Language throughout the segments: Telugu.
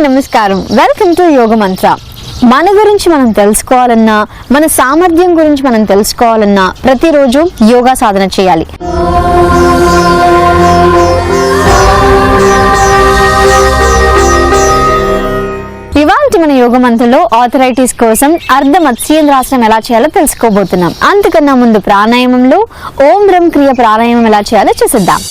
నమస్కారం, వెల్కమ్ టు యోగ మంత్ర. మన గురించి మనం తెలుసుకోవాలన్నా, మన సామర్థ్యం గురించి మనం తెలుసుకోవాలన్నా ప్రతిరోజు యోగా సాధన చేయాలి. ఇవాళ మన యోగ మంత్రలో ఆర్థరైటిస్ కోసం అర్ధ మత్స్యేంద్రాసనం ఎలా చేయాలో తెలుసుకోబోతున్నాం. అంతకన్నా ముందు ప్రాణాయామంలో ఓం బ్రహ్మ క్రియ ప్రాణాయామం ఎలా చేయాలో చూసిద్దాం.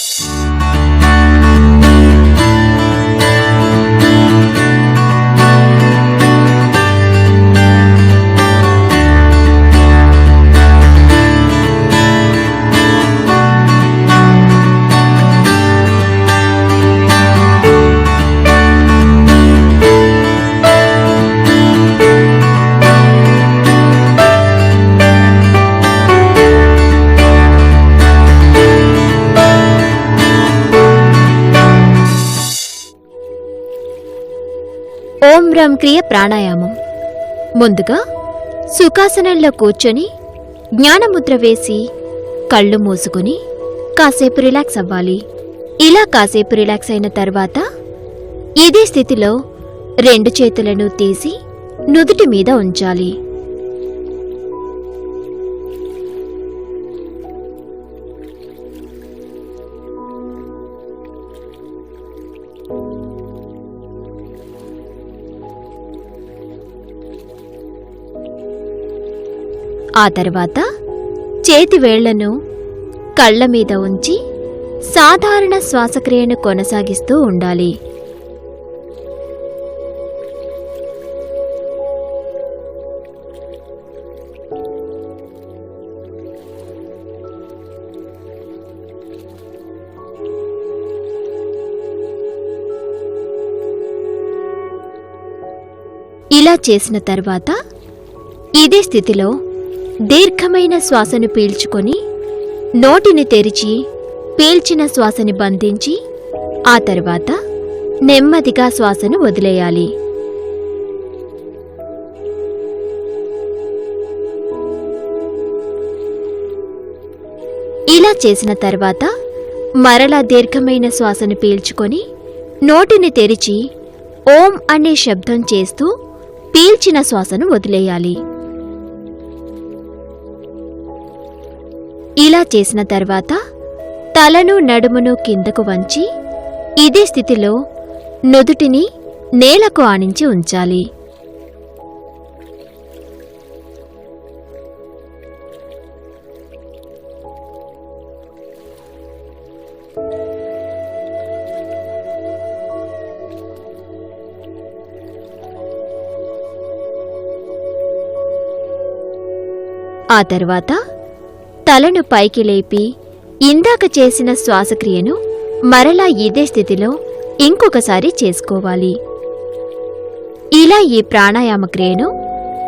ఓం బ్రహ్మ క్రియ ప్రాణాయామం. ముందుగా సుఖాసనంలో కూర్చొని జ్ఞానముద్ర వేసి కళ్ళు మూసుకుని కాసేపు రిలాక్స్ అవ్వాలి. ఇలా కాసేపు రిలాక్స్ అయిన తర్వాత ఇదే స్థితిలో రెండు చేతులను తీసి నుదుటి మీద ఉంచాలి. ఆ తర్వాత చేతి వేళ్లను కళ్ళ మీద ఉంచి సాధారణ శ్వాసక్రియను కొనసాగిస్తూ ఉండాలి. ఇలా చేసిన తర్వాత ఇదే స్థితిలో దీర్ఘమైన శ్వాసను పీల్చుకొని నోటిని తెరిచి పీల్చిన శ్వాసని బంధించి ఆ తర్వాత నెమ్మదిగా శ్వాసను వదిలేయాలి. ఇలా చేసిన తర్వాత మరలా దీర్ఘమైన శ్వాసను పీల్చుకొని నోటిని తెరిచి ఓం అనే శబ్దం చేస్తూ పీల్చిన శ్వాసను వదిలేయాలి. ఇలా చేసిన తర్వాత తలను నడుమును కిందకు వంచి ఇదే స్థితిలో నుదుటిని నేలకు ఆనించి ఉంచాలి. ఆ తర్వాత తలను పైకి లేపి ఇందాక చేసిన శ్వాసక్రియను మరలా ఇదే స్థితిలో ఇంకొకసారి చేసుకోవాలి. ఇలా ఈ ప్రాణాయామ క్రియను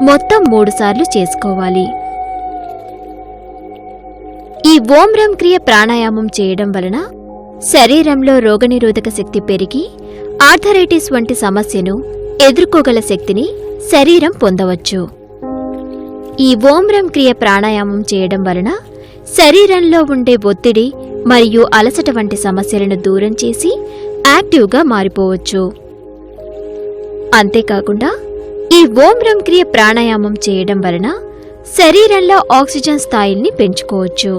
మొత్తం 3 సార్లు చేసుకోవాలి. ఈ ఓం బ్రహ్మ క్రియ ప్రాణాయామం చేయడం వలన శరీరంలో రోగనిరోధక శక్తి పెరిగి ఆర్థరైటిస్ వంటి సమస్యను ఎదుర్కోగల శక్తిని శరీరం పొందవచ్చు. ఈ ఓం బ్రహ్మ క్రియ ప్రాణాయామం చేయడం వలన శరీరంలో ఉండే ఒత్తిడి మరియు అలసట వంటి సమస్యలను దూరం చేసి యాక్టివ్గా మారిపోవచ్చు. అంతేకాకుండా ఈ ఓం బ్రహ్మ క్రియ ప్రాణాయామం చేయడం వలన శరీరంలో ఆక్సిజన్ స్థాయిల్ని పెంచుకోవచ్చు.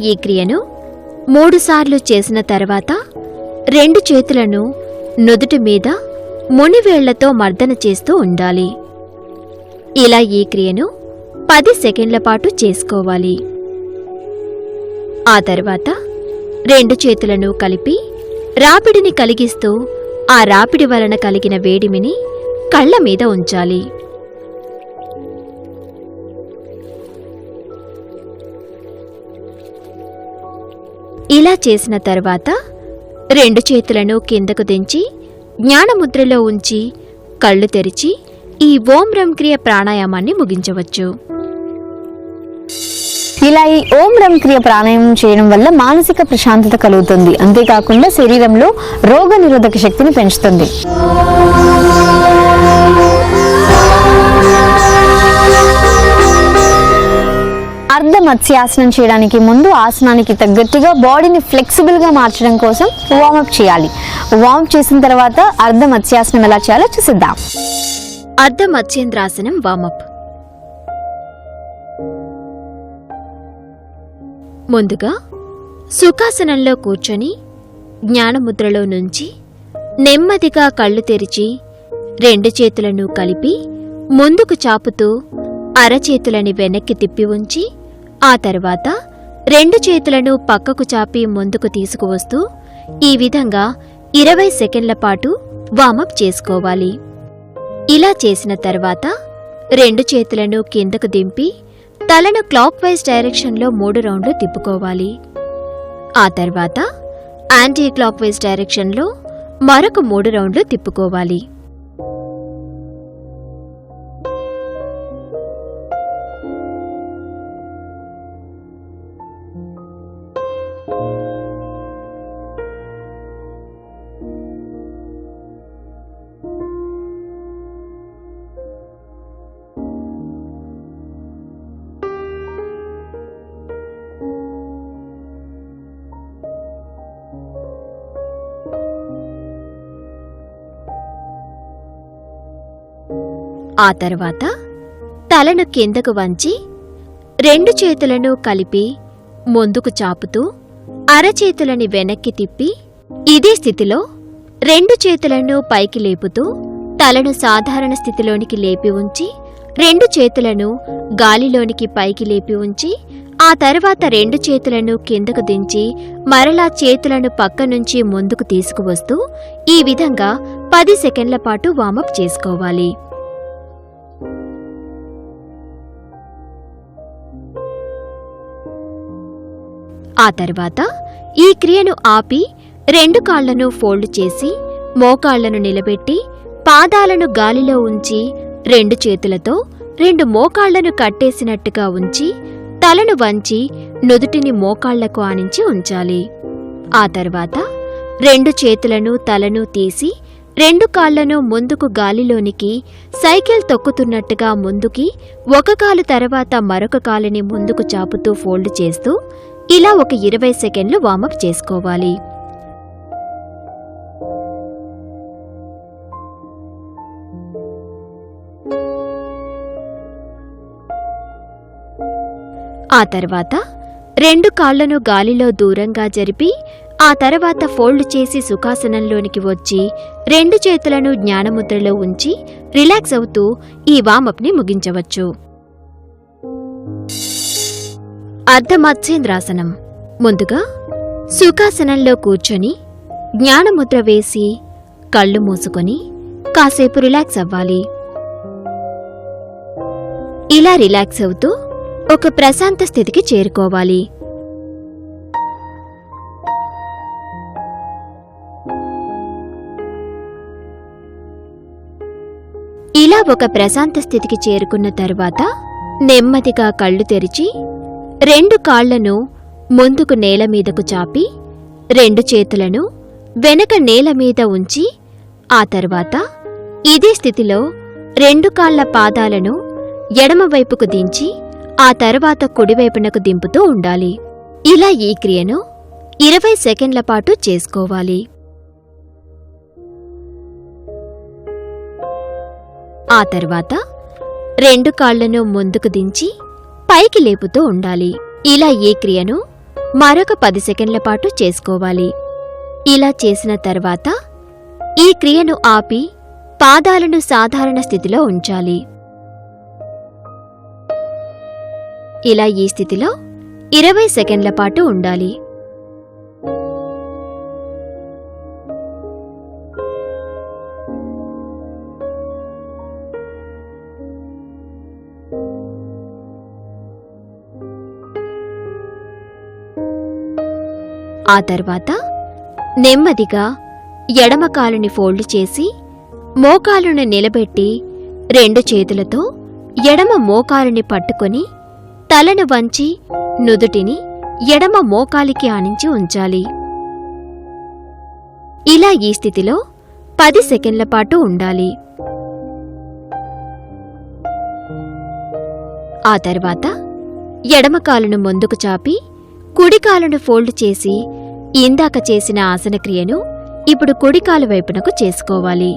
ఈ క్రియను 3 సార్లు చేసిన తర్వాత 2 చేతులను నుదుటి మీద మునివేళ్లతో మర్దన చేస్తూ ఉండాలి. ఇలా ఈ క్రియను 10 సెకండ్ల పాటు చేసుకోవాలి. ఆ తర్వాత 2 చేతులను కలిపి రాపిడిని కలిగిస్తూ ఆ రాపిడి వలన కలిగిన వేడిమిని కళ్ళ మీద ఉంచాలి. ఇలా చేసిన తర్వాత 2 చేతులను కిందకు దించి జ్ఞానముద్రలో ఉంచి కళ్ళు తెరిచి ఈ ఓం రం క్రియ ప్రాణాయామాన్ని ముగించవచ్చు. ఇలా ఈ ఓం రం క్రియ ప్రాణాయామం చేయడం వల్ల మానసిక ప్రశాంతత కలుగుతుంది. అంతేకాకుండా శరీరంలో రోగ నిరోధక శక్తిని పెంచుతుంది. అర్ధ మత్స్యాసనం చేయడానికి ముందు ఆసనానికి తగ్గట్టుగా బాడీని ఫ్లెక్సిబుల్ గా మార్చడం కోసం వార్మప్ చేయాలి. వార్మప్ చేసిన తర్వాత అర్ధ మత్స్యాసనం ఎలా చేయాలో చూసిద్దాం. అర్ధ మత్స్యేంద్రాసనం వార్మప్. ముందుగా సుఖాసనంలో కూర్చొని జ్ఞానముద్రలో నుంచి నెమ్మదిగా కళ్ళు తెరిచి 2 చేతులను కలిపి ముందుకు చాపుతూ అరచేతులని వెనక్కి తిప్పి ఉంచి ఆ తర్వాత 2 చేతులను పక్కకు చాపి ముందుకు తీసుకువస్తూ ఈ విధంగా 20 సెకండ్ల పాటు వార్మప్ చేసుకోవాలి. ఇలా చేసిన తర్వాత 2 చేతులను కిందకు దింపి తలను క్లాక్ వైజ్ డైరెక్షన్లో 3 రౌండ్లు తిప్పుకోవాలి. ఆ తర్వాత యాంటీ క్లాక్ వైజ్ డైరెక్షన్లో మరొక 3 రౌండ్లు తిప్పుకోవాలి. ఆ తర్వాత తలను కిందకు వంచి 2 చేతులను కలిపి ముందుకు చాపుతూ అరచేతులని వెనక్కి తిప్పి ఇదే స్థితిలో 2 చేతులను పైకి లేపుతూ తలను సాధారణ స్థితిలోనికి లేపి ఉంచి 2 చేతులను గాలిలోనికి పైకి లేపి ఉంచి ఆ తర్వాత 2 చేతులను కిందకు దించి మరలా చేతులను పక్క నుంచి ముందుకు తీసుకువస్తూ ఈ విధంగా 10 సెకండ్ల పాటు వార్మప్ చేసుకోవాలి. ఆ తర్వాత ఈ క్రియను ఆపి 2 కాళ్లను ఫోల్డ్ చేసి మోకాళ్లను నిలబెట్టి పాదాలను గాలిలో ఉంచి 2 చేతులతో 2 మోకాళ్లను కట్టేసినట్టుగా ఉంచి తలను వంచి నుదుటిని మోకాళ్లకు ఆనించి ఉంచాలి. ఆ తర్వాత 2 చేతులను తలను తీసి 2 కాళ్లను ముందుకు గాలిలోనికి సైకిల్ తొక్కుతున్నట్టుగా ముందుకి ఒక కాలు తర్వాత మరొక కాలుని ముందుకు చాపుతూ ఫోల్డ్ చేస్తూ ఇలా ఒక 20 సెకండ్లు వార్మప్ చేసుకోవాలి. ఆ తర్వాత 2 కాళ్లను గాలిలో దూరంగా జరిపి ఆ తర్వాత ఫోల్డ్ చేసి సుఖాసనంలోనికి వచ్చి 2 చేతులను జ్ఞానముద్రలో ఉంచి రిలాక్స్ అవుతూ ఈ వార్మప్ని ముగించవచ్చు. అర్ధ మత్స్యేంద్రాసనం. ముందుగా సుఖాసనంలో కూర్చొని జ్ఞానముద్ర వేసి కళ్ళు మూసుకొని కాసేపు రిలాక్స్ అవ్వాలి. ఇలా రిలాక్స్ అవుతూ ఒక ప్రశాంత స్థితికి చేరుకోవాలి. ఇలా ఒక ప్రశాంత స్థితికి చేరుకున్న తరువాత నెమ్మదిగా కళ్ళు తెరిచి 2 కాళ్లను ముందుకు నేల మీదకు చాపి 2 చేతులను వెనక నేల మీద ఉంచి ఆ తర్వాత ఇదే స్థితిలో 2 కాళ్ల పాదాలను ఎడమవైపుకు దించి ఆ తర్వాత కుడివైపునకు దింపుతూ ఉండాలి. ఇలా ఈ క్రియను 20 సెకండ్ల పాటు చేసుకోవాలి. ఆ తర్వాత 2 కాళ్లను ముందుకు దించి పైకి లేపుతూ ఉండాలి. ఇలా ఈ క్రియను మరొక 10 సెకండ్ల పాటు చేసుకోవాలి. ఇలా చేసిన తర్వాత ఈ క్రియను ఆపి పాదాలను సాధారణ స్థితిలో ఉంచాలి. ఇలా ఈ స్థితిలో 20 సెకండ్ల పాటు ఉండాలి. ఆ తర్వాత నెమ్మదిగా ఎడమ కాలుని ఫోల్డ్ చేసి మోకాలును నిలబెట్టి 2 చేతులతో ఎడమ మోకాలుని పట్టుకొని తలను వంచి నుదుటిని ఎడమ మోకాలికి ఆనించి ఉంచాలి. ఇలా ఈ స్థితిలో 10 సెకండ్ల పాటు ఉండాలి. ఆ తర్వాత ఎడమ కాలును ముందుకు చాపి కుడి కాలును ఫోల్డ్ చేసి ఇందాక చేసిన ఆసన క్రియను ఇప్పుడు కుడి కాలు వైపునకు చేసుకోవాలి.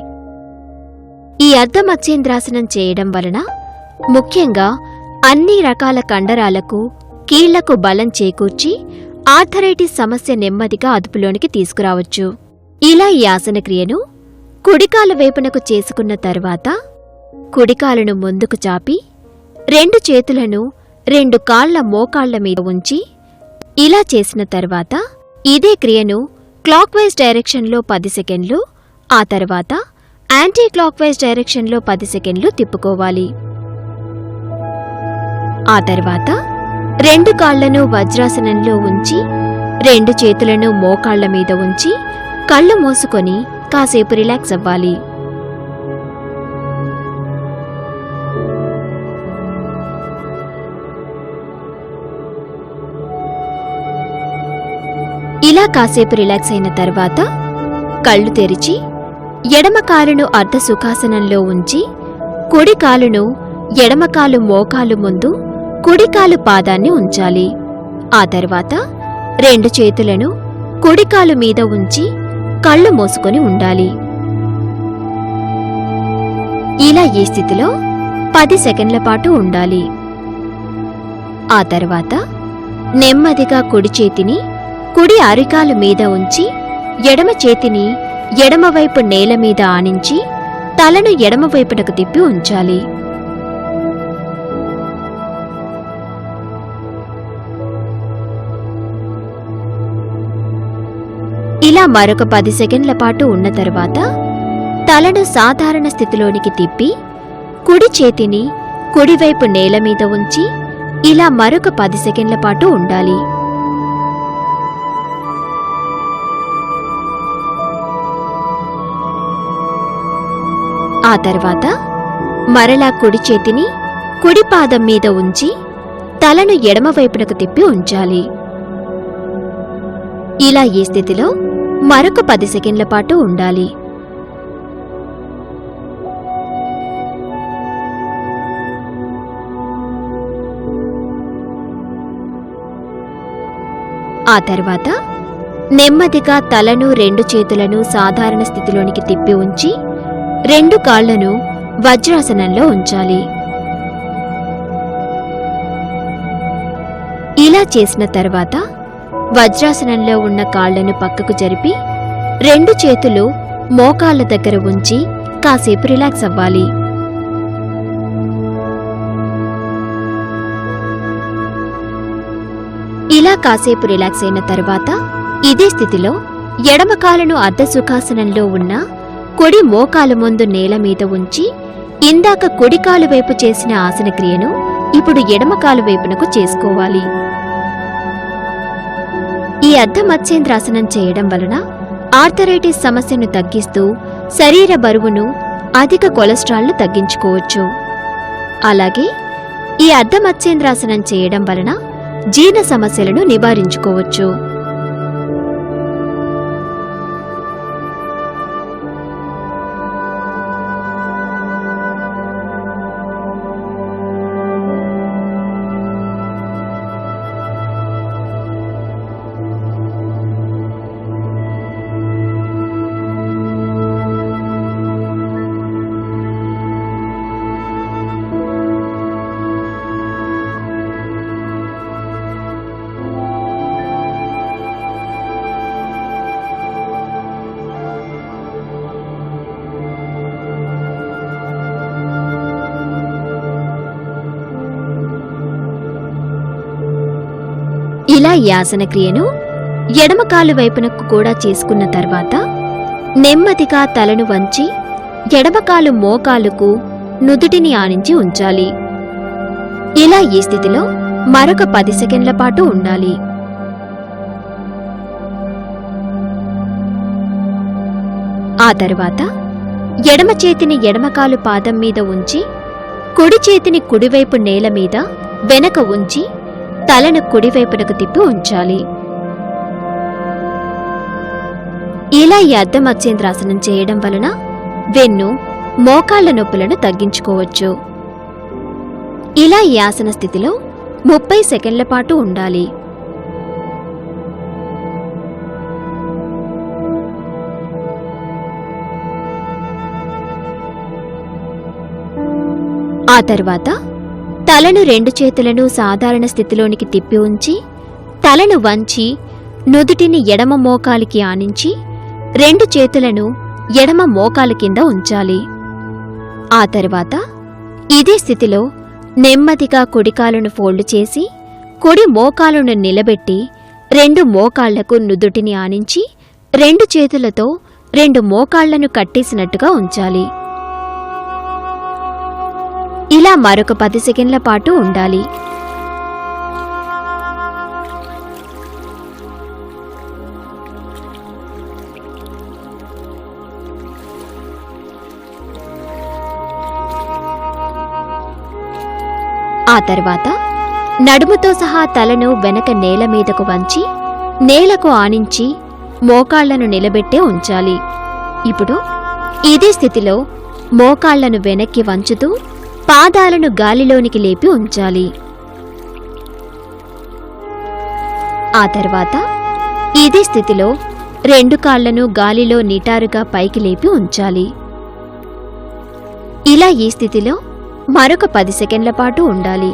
ఈ అర్ధమత్స్యేంద్రాసనం చేయడం వలన ముఖ్యంగా అన్ని రకాల కండరాలకు కీళ్లకు బలం చేకూర్చి ఆర్థరైటిస్ సమస్య నెమ్మదిగా అదుపులోనికి తీసుకురావచ్చు. ఇలా ఈ ఆసన క్రియను కుడికాలు వైపునకు చేసుకున్న తర్వాత కుడికాలును ముందుకు చాపి 2 చేతులను 2 కాళ్ల మోకాళ్ల మీద ఉంచి ఇలా చేసిన తర్వాత ఇదే క్రియను క్లాక్ వైజ్ డైరెక్షన్లో 10 సెకండ్లు, ఆ తర్వాత యాంటీ క్లాక్ వైజ్ డైరెక్షన్లో 10 సెకండ్లు తిప్పుకోవాలి. ఆ తర్వాత 2 కాళ్లను వజ్రాసనంలో ఉంచి 2 చేతులను మోకాళ్ల మీద ఉంచి కళ్ళు మూసుకొని కాసేపు రిలాక్స్ అవ్వాలి. ఇలా కాసేపు రిలాక్స్ అయిన తర్వాత కళ్ళు తెరిచి ఎడమ కాలును అర్ధ సుఖాసనంలో ఉంచి కుడి కాలును ఎడమ కాలు మోకాలు ముందు కుడి కాలు పాదాన్ని ఉంచాలి. ఆ తర్వాత 2 చేతులను కుడి కాలు మీద ఉంచి కళ్ళు మూసుకొని ఉండాలి. ఇలా ఈ స్థితిలో 10 సెకండ్ల పాటు ఉండాలి. ఆ తర్వాత నెమ్మదిగా కుడి చేతిని కుడి అరికాలు మీద ఉంచి ఎడమ చేతిని ఎడమవైపు నేల మీద ఆనించి తలను ఎడమవైపునకు తిప్పి ఉంచాలి. ఇలా మరొక 10 సెకండ్ల పాటు ఉన్న తర్వాత తలను సాధారణ స్థితిలోనికి తిప్పి కుడి చేతిని కుడివైపు నేల మీద ఉంచి ఇలా మరొక 10 సెకండ్ల పాటు ఉండాలి. ఆ తర్వాత మరలా కుడి చేతిని కుడి పాదం మీద ఉంచి తలను ఎడమవైపునకు తిప్పి ఉంచాలి. ఇలా ఈ స్థితిలో మరొక 10 సెకండ్ల పాటు ఉండాలి. ఆ తర్వాత నెమ్మదిగా తలను 2 చేతులను సాధారణ స్థితిలోనికి తిప్పి ఉంచి 2 కాళ్లను వజ్రాసనంలో ఉంచాలి. ఇలా చేసిన తర్వాత వజ్రాసనంలో ఉన్న కాళ్లను పక్కకు జరిపి 2 చేతులు మోకాళ్ల దగ్గర ఉంచి కాసేపు రిలాక్స్ అవ్వాలి. ఇలా కాసేపు రిలాక్స్ అయిన తర్వాత ఇదే స్థితిలో ఎడమ కాలును అర్ధ సుఖాసనంలో ఉన్న కుడి మోకాలు ముందు నేల మీద ఉంచి ఇందాక కుడికాలు వైపు చేసిన ఆసన క్రియను ఇప్పుడు ఎడమ కాలు వైపునకు చేసుకోవాలి. ఈ అర్ధమత్స్యేంద్రాసనం చేయడం వలన ఆర్థరైటిస్ సమస్యను తగ్గిస్తూ శరీర బరువును, అధిక కొలెస్ట్రాల్ను తగ్గించుకోవచ్చు. అలాగే ఈ అర్ధమత్స్యేంద్రాసనం చేయడం వలన జీర్ణ సమస్యలను నివారించుకోవచ్చు. ఇలా ఈ ఆసన క్రియను ఎడమకాలు వైపునకు కూడా చేసుకున్న తర్వాత నెమ్మదిగా తలను వంచి ఎడమకాలు మోకాలుకు నుదుటిని ఆనించి ఉంచాలి. ఇలా ఈ స్థితిలో మరొక 10 సెకండ్ల పాటు ఉండాలి. ఆ తర్వాత ఎడమ చేతిని ఎడమకాలు పాదం మీద ఉంచి కుడి చేతిని కుడివైపు నేల మీద వెనక ఉంచి తలను కుడివైపునకు తిప్పి ఉంచాలి. ఇలా ఈ అర్ధ మత్స్యేంద్రాసనం చేయడం వలన వెన్ను, మోకాళ్ల నొప్పులను తగ్గించుకోవచ్చు. ఇలా ఈ ఆసన స్థితిలో 30 సెకండ్ల పాటు ఉండాలి. ఆ తర్వాత తలను 2 చేతులను సాధారణ స్థితిలోనికి తిప్పి ఉంచి తలను వంచి నుదుటిని ఎడమ మోకాలికి ఆనించి 2 చేతులను ఎడమ మోకాలు కింద ఉంచాలి. ఆ తర్వాత ఇదే స్థితిలో నెమ్మదిగా కుడికాలును ఫోల్డ్ చేసి కుడి మోకాలును నిలబెట్టి 2 మోకాళ్లకు నుదుటిని ఆనించి 2 చేతులతో 2 మోకాళ్లను కట్టేసినట్టుగా ఉంచాలి. ఇలా మరొక 10 సెకండ్ల పాటు ఉండాలి. ఆ తర్వాత నడుముతో సహా తలను వెనక నేల మీదకు వంచి నేలకు ఆనించి మోకాళ్లను నిలబెట్టే ఉంచాలి. ఇప్పుడు ఇదే స్థితిలో మోకాళ్లను వెనక్కి వంచుతూ పాదాలను గాలిలోనికి లేపి ఉంచాలి. ఆ తర్వాత ఇదే స్థితిలో 2 కాళ్లను గాలిలో నిటారుగా పైకి లేపి ఉంచాలి. ఇలా ఈ స్థితిలో మరొక 10 సెకండ్ల పాటు ఉండాలి.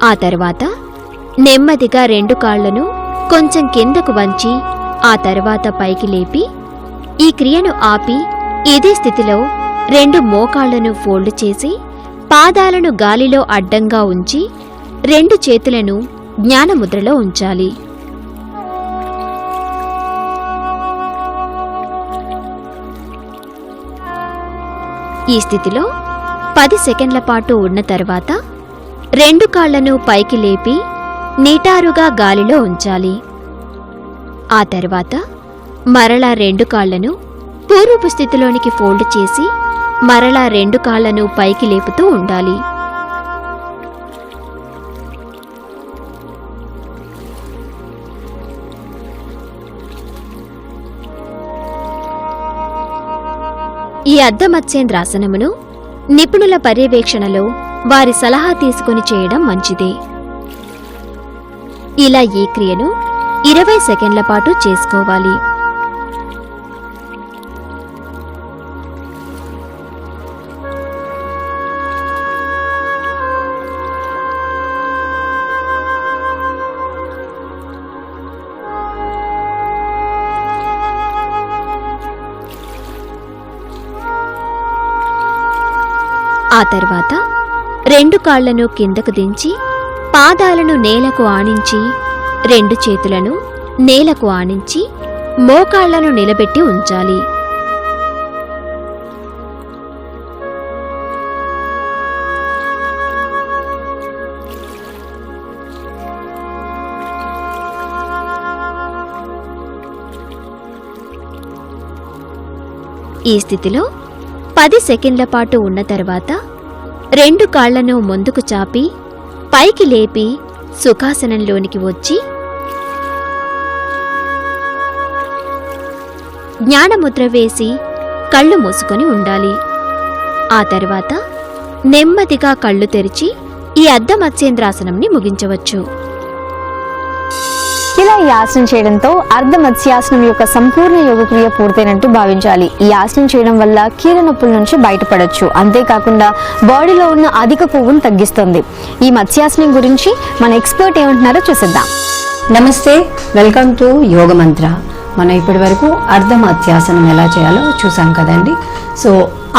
ఆ తర్వాత నెమ్మదిగా 2 కాళ్లను కొంచెం కిందకు వంచి ఆ తర్వాత పైకి లేపి ఈ క్రియను ఆపి ఇదే స్థితిలో 2 మోకాళ్లను ఫోల్డ్ చేసి పాదాలను గాలిలో అడ్డంగా ఉంచి 2 చేతులను జ్ఞానముద్రలో ఉంచాలి. ఈ స్థితిలో 10 సెకండ్ల పాటు ఉన్న తర్వాత 2 కాళ్లను పైకి లేపి నిటారుగా గాలిలో ఉంచాలి. ఆ తర్వాత మరలా 2 కాళ్లను పూర్వపు స్థితిలోనికి ఫోల్డ్ చేసి మరలా 2 కాళ్లను పైకి లేపుతూ ఉండాలి. ఈ అర్ధ మత్స్యేంద్రాసనమును నిపుణుల పర్యవేక్షణలో వారి సలహా తీసుకుని చేయడం మంచిది. ఇలా ఈ క్రియను 20 సెకండ్ల పాటు చేసుకోవాలి. ఆ తర్వాత 2 కాళ్లను కిందకు దించి పాదాలను నేలకు ఆనించి 2 చేతులను నేలకు ఆనించి మోకాళ్లను నిలబెట్టి ఉంచాలి. ఈ స్థితిలో 10 సెకండ్ల పాటు ఉన్న తర్వాత 2 కాళ్లను ముందుకు చాపి పైకి లేపి సుఖాసనంలోనికి వచ్చి జ్ఞానముద్ర వేసి కళ్ళు మూసుకొని ఉండాలి. ఆ తర్వాత నెమ్మదిగా కళ్ళు తెరిచి ఈ అర్ధ మత్స్యేంద్రాసనంని ముగించవచ్చు. ఇలా ఈ ఆసనం చేయడంతో అర్ధ మత్స్యాసనం యొక్క సంపూర్ణ యోగక్రియ పూర్తయినట్టు భావించాలి. ఈ ఆసనం చేయడం వల్ల కీళ్ళ నొప్పుల నుంచి బయటపడొచ్చు. అంతేకాకుండా బాడీలో ఉన్న అధిక కొవ్వును తగ్గిస్తుంది. ఈ మత్స్యాసనం గురించి మన ఎక్స్పర్ట్ ఏమంటున్నారో చూసేద్దాం. నమస్తే, వెల్కమ్ టు యోగ మంత్ర. మనం ఇప్పటి వరకు అర్ధ మత్స్యాసనం ఎలా చేయాలో చూసాం కదండి. సో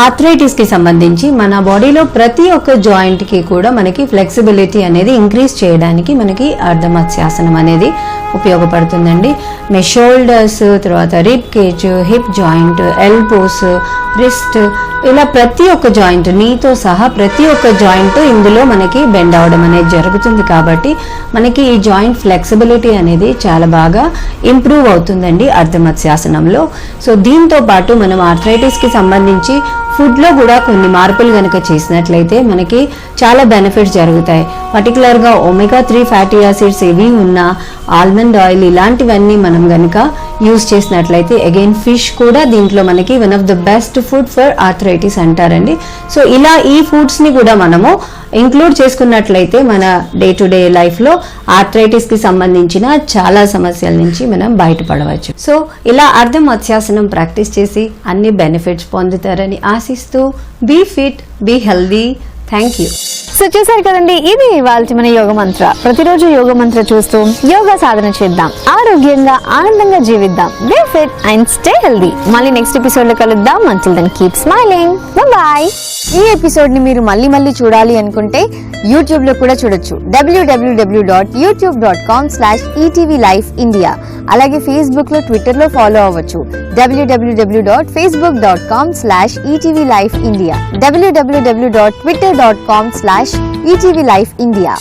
ఆర్థరైటిస్కి సంబంధించి మన బాడీలో ప్రతి ఒక్క జాయింట్కి కూడా మనకి ఫ్లెక్సిబిలిటీ అనేది ఇంక్రీజ్ చేయడానికి మనకి అర్ధ మత్స్యాసనం అనేది ఉపయోగపడుతుందండి. మీ షోల్డర్స్, తర్వాత rib cage, hip joint, elbows, wrist, ఇలా ప్రతి ఒక్క జాయింట్, నీతో సహా ప్రతి ఒక్క జాయింట్ ఇందులో మనకి బెండ్ అవడం అనేది జరుగుతుంది. కాబట్టి మనకి ఈ జాయింట్ ఫ్లెక్సిబిలిటీ అనేది చాలా బాగా ఇంప్రూవ్ అవుతుందండి అర్ధ మత్స్యాసనంలో. సో దీంతో పాటు మనం ఆర్థరైటిస్కి సంబంధించి ఫుడ్లో కూడా కొన్ని మార్పులు కనుక చేసినట్లయితే మనకి చాలా బెనిఫిట్స్ జరుగుతాయి. పర్టికులర్గా ఒమేగా 3 ఫ్యాటీ యాసిడ్స్ ఇవి ఉన్న ఆల్మండ్ ఆయిల్ ఇలాంటివన్నీ మనం కనుక యూజ్ చేసినట్లయితే, అగైన్ ఫిష్ కూడా దీంట్లో మనకి one of the best food for arthritis అంటారండి. సో ఇలా ఈ ఫుడ్స్ని కూడా మనము ఇంక్లూడ్ చేసుకున్నట్లయితే మన డే టు డే లైఫ్లో ఆర్థరైటిస్కి సంబంధించిన చాలా సమస్యల నుంచి మనం బయటపడవచ్చు. సో ఇలా అర్ధ మత్స్యాసనం ప్రాక్టీస్ చేసి అన్ని బెనిఫిట్స్ పొందుతారని ఆశిస్తూ be fit, be healthy. Thank you. So చూసారు కదండి, ఇది ఇవాళ మన యోగ మంత్ర. ప్రతిరోజు యోగ మంత్ర చూస్తూ యోగా సాధన చేద్దాం, ఆరోగ్యంగా ఆనందంగా జీవిద్దాం. Be fit and stay healthy. మళ్ళీ నెక్స్ట్ ఎపిసోడ్ లో కలుద్దాం. Until then, keep smiling. Bye. ఈ ఎపిసోడ్ ని మీరు మళ్ళీ చూడాలి అనుకుంటే యూట్యూబ్ లో కూడా చూడొచ్చు. www.youtube.com/etvlifeindia. అలాగే ఫేస్బుక్ లో, ట్విట్టర్ లో ఫాలో అవ్వచ్చు. www.facebook.com/etvlifeindia. www.twitter.com/etvlifeindia.